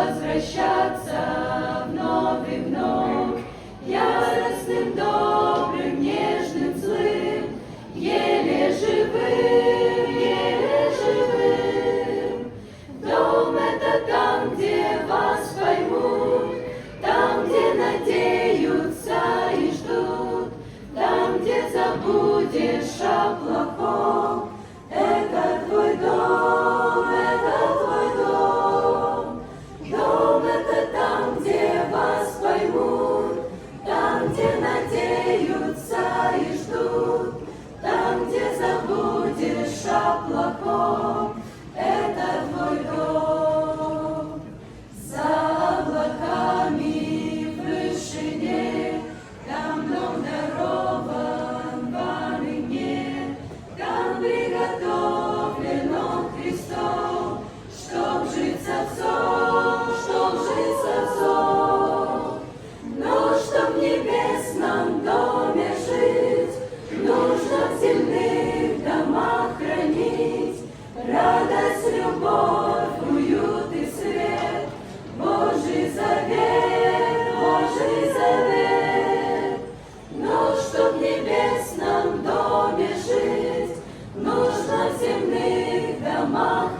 возвращаться вновь и вновь, яростным, добрым, нежным, злым, еле живым, еле живым. Дом — это там, где вас поймут, там, где надеются и ждут, там, где забудешь о плохом. Это твой дом, это твой дом. Дом — это там, где вас поймут, там, где надеются и ждут, там, где забудешь о плохом. Это твой дом. За облаками в вышине, там дом дарован вам и мне, там приготовлен он Христом, чтоб жить с Отцом, чтоб жить с Отцом. Но чтоб в небесном доме жить, нужно в земных домах хранить радость, любовь, уют и свет, Божий завет, Божий завет. Но чтоб в небесном доме жить, нужно в земных домах